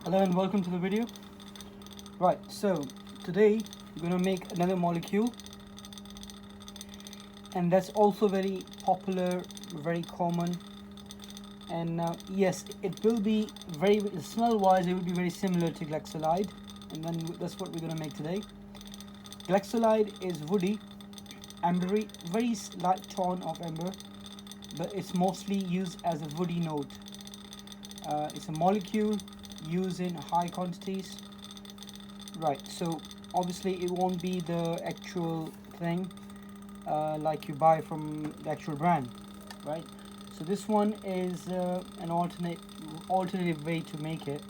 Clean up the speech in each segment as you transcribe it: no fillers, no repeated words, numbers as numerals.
Hello and welcome to the video. Right, so today we're going to make another molecule, and that's also very popular, very common, and yes, it will be very, smell wise it will be very similar to Galaxolide, and then that's what we're going to make today. Galaxolide is woody, ambery, very light tone of amber, but it's mostly used as a woody note. It's a molecule used in high quantities. Right, so obviously it won't be the actual thing like you buy from the actual brand, right? So this one is an alternative way to make it.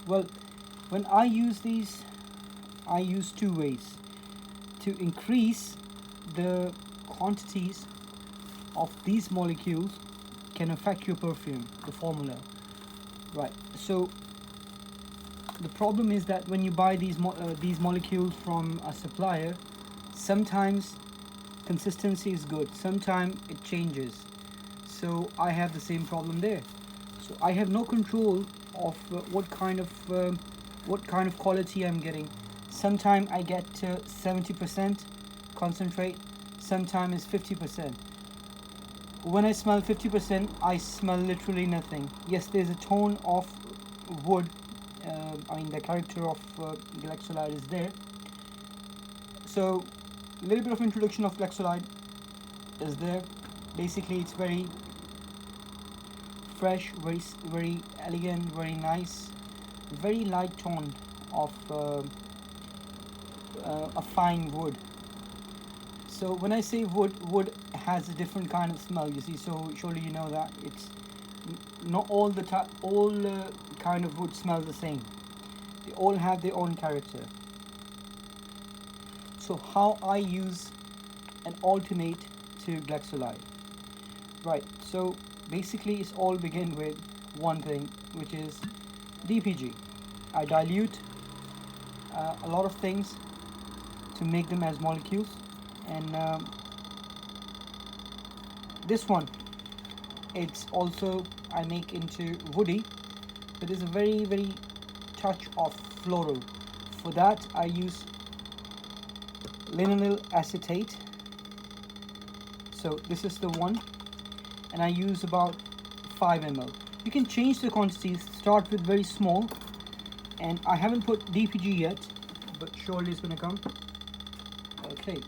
Well, when I use these, I use two ways to increase the quantities of these molecules can affect your perfume, the formula. Right, so the problem is that when you buy these molecules from a supplier, sometimes consistency is good, sometimes it changes. So I have the same problem there. So I have no control of what kind of quality I'm getting. Sometimes I get 70% concentrate, sometimes it's 50%. When I smell 50%, I smell literally nothing. Yes, there's a tone of wood. I mean, the character of Galaxolide is there. So, a little bit of introduction of Galaxolide is there. Basically, it's very fresh, very elegant, very nice, very light tone of a fine wood. So when I say wood has a different kind of smell, you see, so surely you know that it's not all kind of wood smells the same. They all have their own character. So how I use an alternate to Galaxolide. Right, so basically it's all begin with one thing, which is DPG. I dilute a lot of things to make them as molecules, and this one, it's also I make into woody, but there's a very touch of floral. For that I use linaloyl acetate. So this is the one, and I use about 5 ml. You can change the quantities, start with very small, and I haven't put DPG yet, but surely it's gonna come. Okay,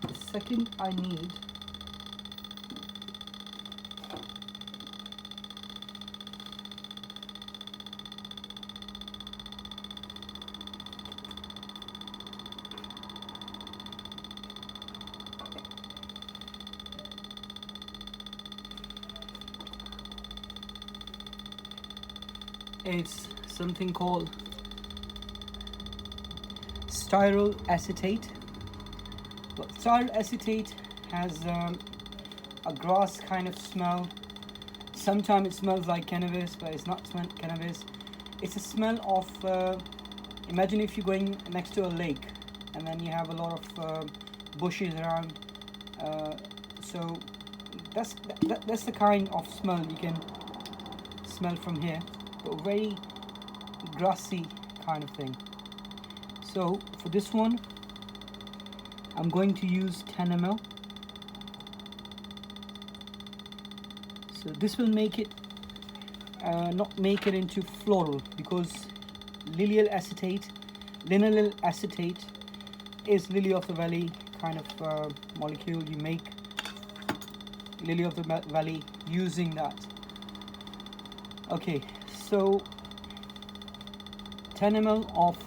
the second I need is something called styrol acetate. But styrol acetate has a grass kind of smell. Sometimes it smells like cannabis, but it's not cannabis. It's a smell of imagine if you're going next to a lake and then you have a lot of bushes around. So that's the kind of smell you can smell from here, but very grassy kind of thing. So for this one I'm going to use 10 ml. So this will make it not make it into floral, because linaloyl acetate is lily of the valley kind of molecule. You make lily of the valley using that. Okay, so 10 ml of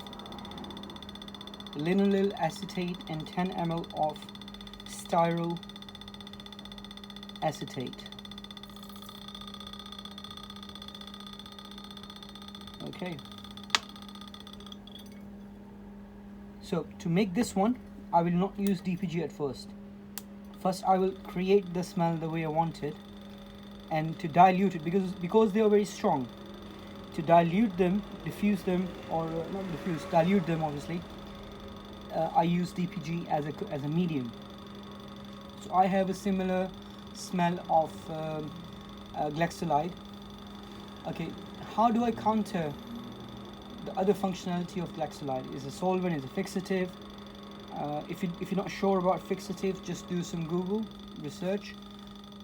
linaloyl acetate and 10 ml of styrol acetate. Okay, so to make this one I will not use DPG at first. First I will create the smell the way I want it, and to dilute it, because they are very strong, to dilute them, diffuse them, or not diffuse, dilute them obviously, I use DPG as a medium. So I have a similar smell of Galaxolide. Okay, how do I counter the other functionality of Glaxolide? Is a solvent, is a fixative. If you're not sure about fixatives, just do some Google research,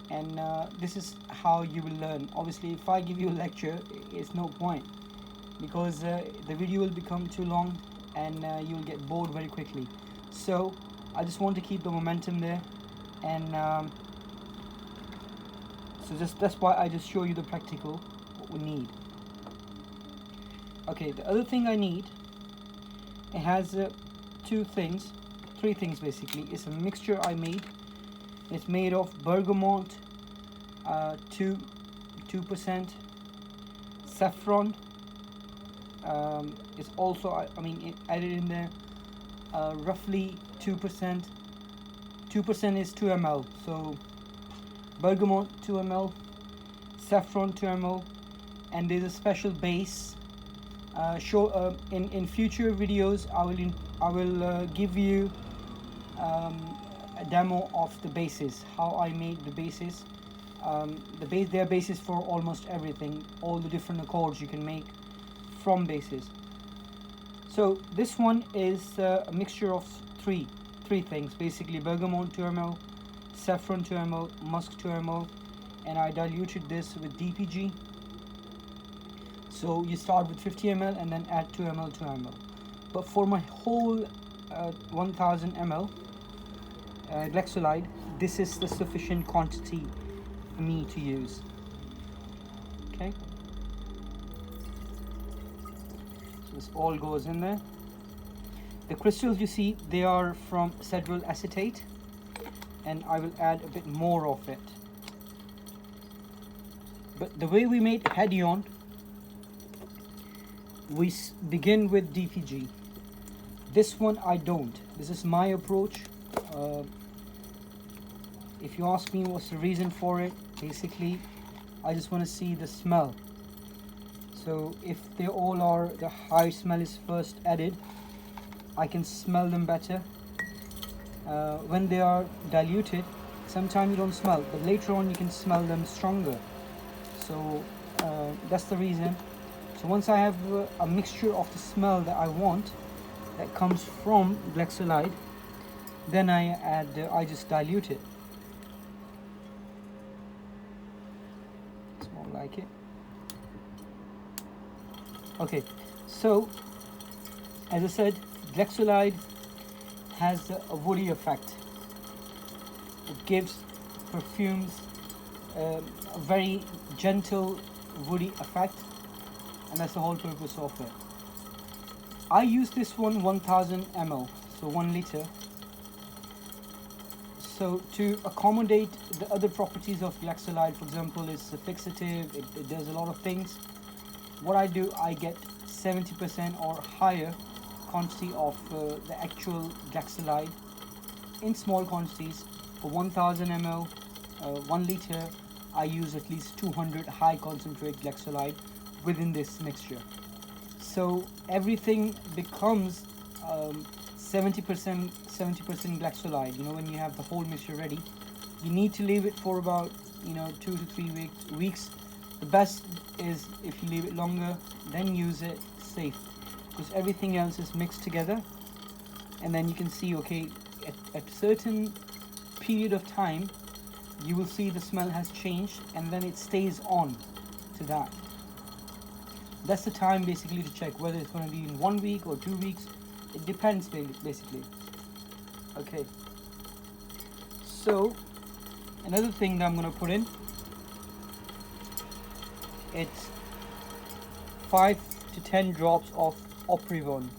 and this is how you will learn. Obviously, if I give you a lecture, it's no point, because the video will become too long and you will get bored very quickly. So I just want to keep the momentum there, and that's why I just show you the practical what we need. Okay, the other thing I need, it has three things basically. It's a mixture I made. It's made of bergamot, 2%, saffron. It's also it added in there roughly 2%. 2% is 2 ml. So bergamot 2 ml, saffron 2 ml, and there's a special base. In future videos I will give you a demo of the bases, how I made the bases. They are bases for almost everything, all the different accords you can make from bases. So this one is a mixture of three things basically: bergamot 2 ml, saffron 2 ml, musk 2 ml, and I diluted this with DPG. So you start with 50 ml and then add 2 ml, 2 ml. But for my whole 1000 ml Glaxolide, this is the sufficient quantity for me to use. Okay, so this all goes in there. The crystals you see, they are from cedral acetate, and I will add a bit more of it. But the way we made Hedion, we begin with DPG. This one I don't. This is my approach. If you ask me what's the reason for it, basically I just want to see the smell. So if they all are, the high smell is first added, I can smell them better. When they are diluted, sometimes you don't smell, but later on you can smell them stronger. So that's the reason. So once I have a mixture of the smell that I want, that comes from Glaxolide, then I just dilute it. It's more like it. Okay, so as I said, Glaxolide has a woody effect. It gives perfumes a very gentle woody effect, and that's the whole purpose of it. I use this one 1000 ml, so 1 liter. So to accommodate the other properties of Glaxolide, for example, it's a fixative, it does a lot of things. What I do, I get 70% or higher quantity of the actual Glaxolide in small quantities. For 1000 ml, 1 liter, I use at least 200 high concentrate Glaxolide within this mixture. So everything becomes 70% Glaxolide. You know, when you have the whole mixture ready, you need to leave it for about 2 to 3 weeks. The best is if you leave it longer, then use it safe, because everything else is mixed together, and then you can see, okay, at a certain period of time you will see the smell has changed, and then it stays on to that. That's the time basically to check whether it's going to be in 1 week or 2 weeks. It depends basically. Okay, so another thing that I'm going to put in, it's 5 to 10 drops of Oprivon.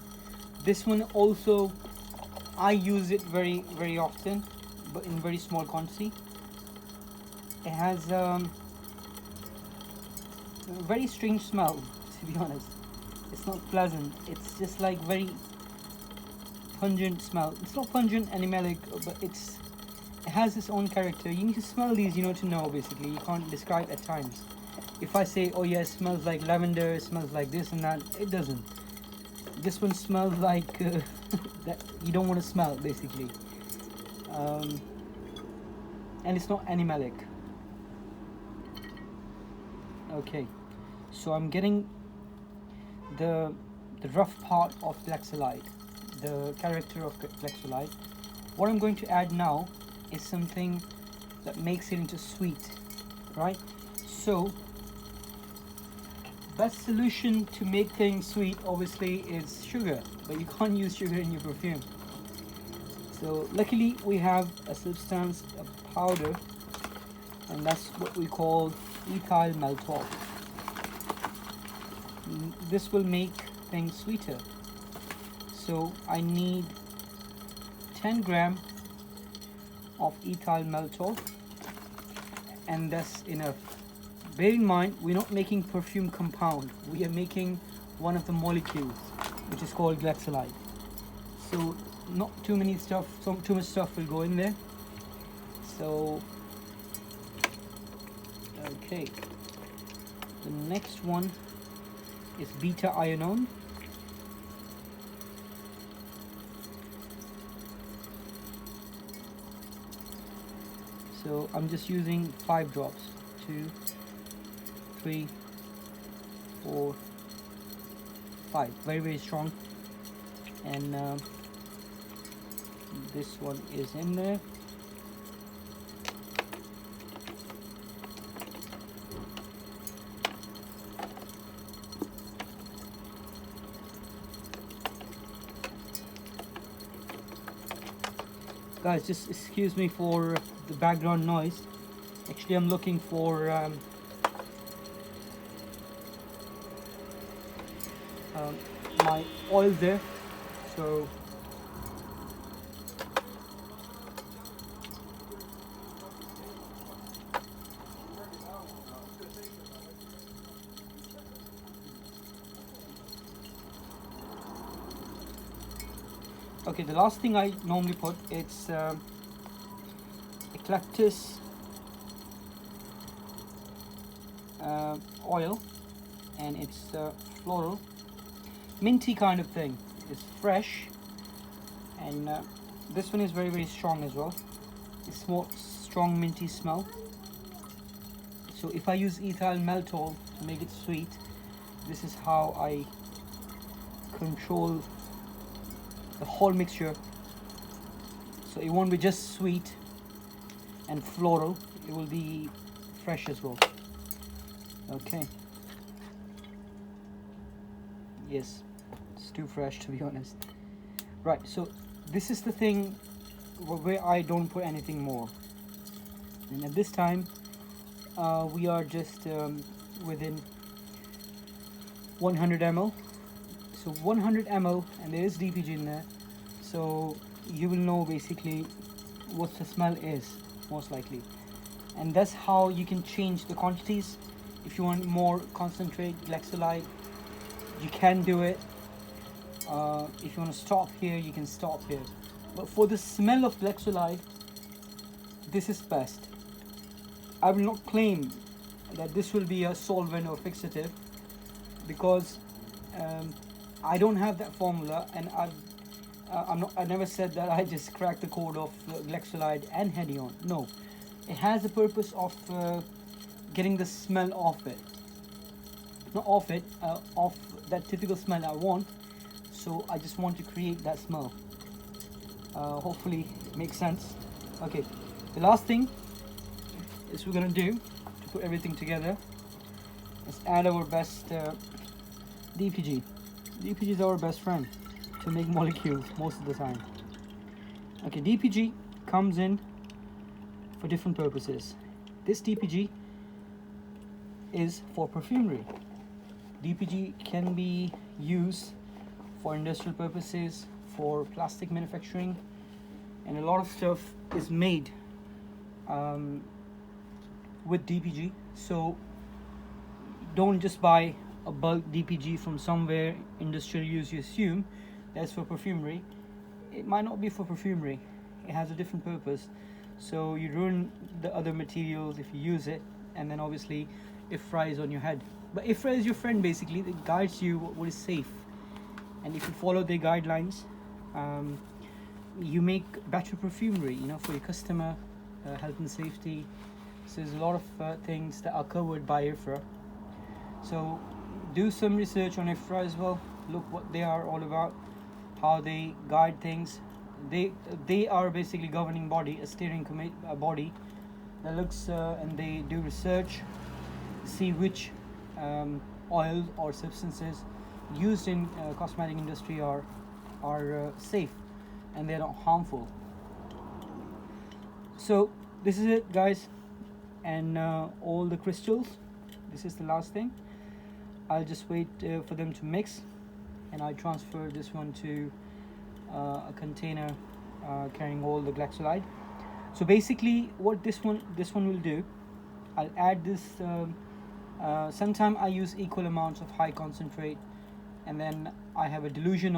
This one also, I use it very often, but in very small quantity. It has a very strange smell, to be honest. It's not pleasant. It's just like very pungent smell. It's not pungent animalic, but it has its own character. You need to smell these, to know basically. You can't describe at times. If I say, oh yeah, it smells like lavender, it smells like this and that, it doesn't. This one smells like that you don't want to smell basically. And it's not animalic. Okay, So I'm getting the rough part of glaxolide, the character of glaxolide. What I'm going to add now is something that makes it into sweet, right? So best solution to make things sweet obviously is sugar, but you can't use sugar in your perfume. So luckily we have a substance, a powder, and that's what we call ethyl maltol. This will make things sweeter. So I need 10 gram of ethyl maltol, and that's enough. Bear in mind, we're not making perfume compound, we are making one of the molecules, which is called glaxolide. So not too much stuff will go in there. So okay, the next one is beta ionione. So I'm just using 5 drops. 2, 3, 4, 5. Very, very strong. And this one is in there. Guys, just excuse me for the background noise. Actually, I'm looking for my oil there. So okay, the last thing I normally put, it's eucalyptus oil, and it's floral, minty kind of thing. It's fresh, and this one is very, very strong as well. It's more strong minty smell. So if I use ethyl maltol to make it sweet, this is how I control the whole mixture. So it won't be just sweet and floral, it will be fresh as well. Okay, yes, it's too fresh to be honest. Right, so this is the thing where I don't put anything more, and at this time we are just within 100 ml. So 100 ml, and there is DPG in there, so you will know basically what the smell is most likely. And that's how you can change the quantities. If you want more concentrate glaxolide, you can do it. If you want to stop here, you can stop here. But for the smell of glaxolide, this is best. I will not claim that this will be a solvent or fixative, because I don't have that formula, and I never said that I just cracked the code of glaxolide and hedione. No, it has a purpose of getting the smell off it, not off it, off that typical smell I want. So I just want to create that smell. Hopefully it makes sense. Okay, the last thing is we're gonna do to put everything together is add our best DPG. DPG is our best friend to make molecules most of the time. Okay, DPG comes in for different purposes. This DPG is for perfumery. DPG can be used for industrial purposes, for plastic manufacturing, and a lot of stuff is made with DPG. So don't just buy a bulk DPG from somewhere industrial use. You assume that's for perfumery. It might not be for perfumery. It has a different purpose. So you ruin the other materials if you use it, and then obviously it fries on your head. But ITTAR is your friend basically. It guides you what is safe, and if you follow their guidelines, you make better perfumery, you know, for your customer, health and safety. So there's a lot of things that are covered by ITTAR. So do some research on ITTAR as well. Look what they are all about, how they guide things. They are basically governing body, a steering body that looks and they do research, see which oils or substances used in cosmetic industry are safe and they're not harmful. So this is it, guys, and all the crystals. This is the last thing. I'll just wait for them to mix, and I transfer this one to a container carrying all the glaxolide. So basically what this one will do, I'll add this sometime I use equal amounts of high concentrate, and then I have a dilution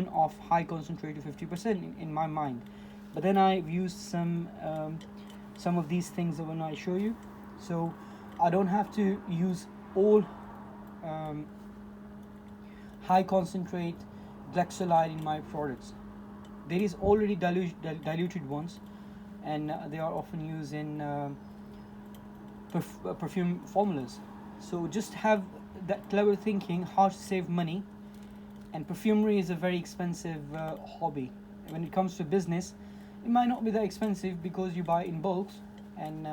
of high concentrate to 50% in my mind. But then I've used some of these things when I show you, so I don't have to use all high concentrate glaxolide in my products. There is already diluted ones, and they are often used in perfume formulas. So just have that clever thinking how to save money. And perfumery is a very expensive hobby. When it comes to business, it might not be that expensive because you buy in bulk and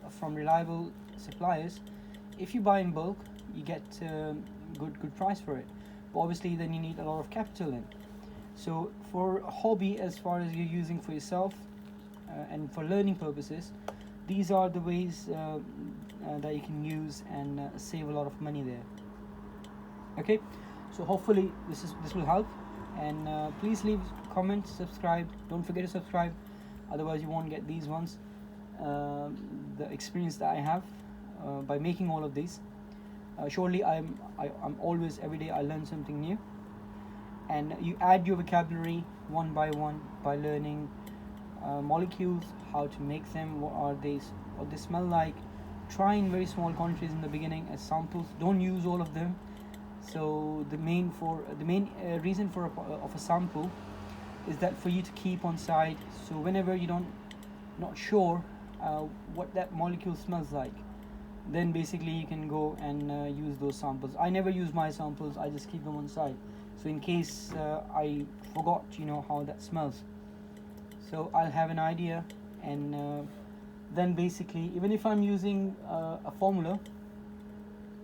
from reliable suppliers. If you buy in bulk, you get good price for it. But obviously then you need a lot of capital in. So for a hobby, as far as you're using for yourself and for learning purposes, these are the ways that you can use and save a lot of money there. Okay, so hopefully this will help, and please leave comments, subscribe. Don't forget to subscribe, otherwise you won't get these ones. The experience that I have by making all of these. Surely I'm always, every day I learn something new, and you add your vocabulary one by one by learning molecules, how to make them, what they smell like. Try in very small quantities in the beginning as samples. Don't use all of them. So the main reason for a sample is that for you to keep on site. So whenever you not sure what that molecule smells like, then basically you can go and use those samples. I never use my samples. I just keep them on site. So in case I forgot, how that smells, so I'll have an idea, and then basically even if I'm using a formula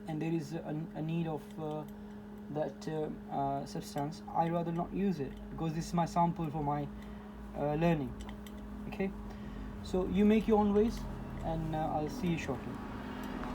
and there is a need of that substance, I rather not use it because this is my sample for my learning. Okay, so you make your own ways, and I'll see you shortly.